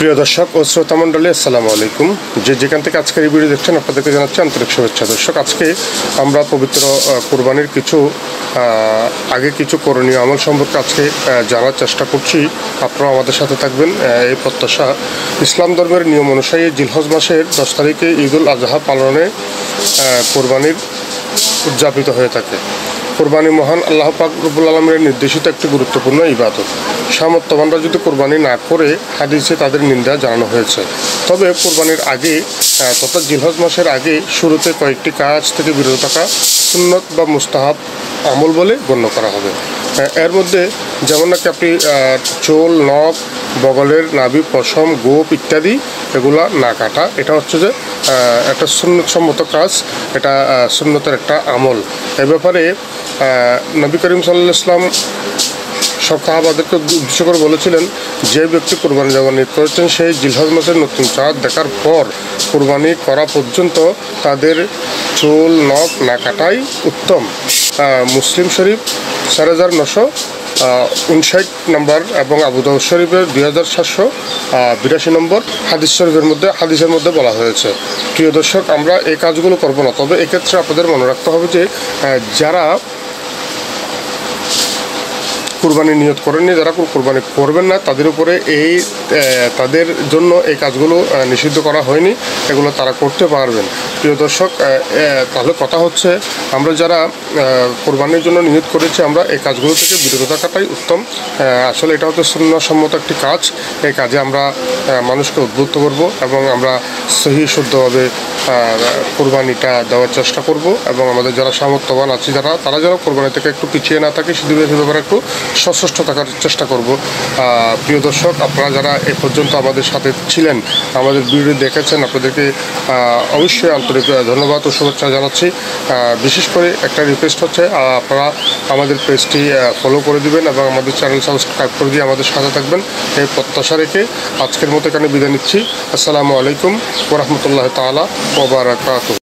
প্রিয় দর্শক ও শ্রোতা মণ্ডলী, আসসালামু আলাইকুম। যেখান থেকে আজকের এই ভিডিও দেখছেন আপনাদেরকে জানাচ্ছি আন্তরিক শুভেচ্ছা। দর্শক, আজকে আমরা পবিত্র কোরবানির আগে কিছু করণীয় আমল সম্পর্কে আজকে জানার চেষ্টা করছি। আপনারা আমাদের সাথে থাকবেন এই প্রত্যাশা। ইসলাম ধর্মের নিয়ম অনুযায়ী জিলহজ মাসের 10 তারিখে ঈদুল আজহা পালনে কোরবানির উদযাপিত হয়ে থাকে। কোরবানি মহান আল্লাহ পাক রব্বুল আলামিনের নির্দেশিত একটি গুরুত্বপূর্ণ ইবাদত। সামর্থ্যবানরা যদি কোরবানি না করে হাদিসে তাদের নিন্দা জানানো হয়েছে। তবে কোরবানির আগে তথা জিলহজ মাসের আগে শুরুতে কয়েকটি কাজ থেকে বিরত থাকা সুন্নত বা মুস্তাহাব আমল বলে গণ্য করা হবে। এর মধ্যে যেমন নাকি আপনি চোল, নখ, বগলের নাভি, পশম, গোপ ইত্যাদি এগুলা না কাটা, এটা হচ্ছে যে একটা সুন্নতসম্মত কাজ, এটা সুন্নতের একটা আমল। এ ব্যাপারে নবী করিম সাল্লাল্লাহু আলাইহি ওয়াসাল্লাম সব সাহাবাদেরকে উদ্দেশ্য করে বলেছিলেন, যে ব্যক্তি কোরবানি দেওয়ার নিয়ত করেছেন সেই জিলহজ মাসের নতুন চাঁদ দেখার পর কোরবানি করা পর্যন্ত তাদের চুল নখ না কাটাই উত্তম। মুসলিম শরীফ 4959 নম্বর এবং আবু দাউদ শরীফের 2782 নম্বর হাদিসের মধ্যে বলা হয়েছে। প্রিয় দর্শক, আমরা এই কাজগুলো করব না, তবে এক্ষেত্রে আপনাদের মনে রাখতে হবে যে যারা কুরবানি নিয়ত করেননি, যারা কুরবানি করবেন না, তাদের উপরে তাদের জন্য এই কাজগুলো নিষিদ্ধ করা হয়নি, এগুলো তারা করতে পারবেন। প্রিয় দর্শক, তাহলে কথা হচ্ছে, আমরা যারা কোরবানির জন্য নিয়ত করেছি আমরা এই কাজগুলো থেকে বিরত থাকাটাই উত্তম। আসলে এটা হচ্ছে সুন্নতসম্মত একটি কাজ। এই কাজে আমরা মানুষকে উদ্বুদ্ধ করব এবং আমরা সহি শুদ্ধভাবে কোরবানিটা দেওয়ার চেষ্টা করব এবং আমাদের যারা সামর্থ্যবান আছে তারা যেন কোরবানি থেকে একটু পিছিয়ে না থাকে, সে ব্যাপারে একটু সচেষ্ট থাকার চেষ্টা করব। প্রিয় দর্শক, আপনারা যারা এ পর্যন্ত আমাদের সাথে ছিলেন, আমাদের ভিডিও দেখেছেন, আপনাদেরকে অবশ্যই আন্তরিক ধন্যবাদ ও শুভেচ্ছা জানাচ্ছি। বিশেষ করে একটা রিকোয়েস্ট হচ্ছে, আপনারা আমাদের পেজটি ফলো করে দিবেন এবং আমাদের চ্যানেল সাবস্ক্রাইব করে দিয়ে আমাদের সাথে থাকবেন, এই প্রত্যাশা রেখে আজকের মতো এখানে বিদায় নিচ্ছি। আসসালামু আলাইকুম ওয়া রাহমাতুল্লাহি তাআলা ওয়া বারাকাতুহু।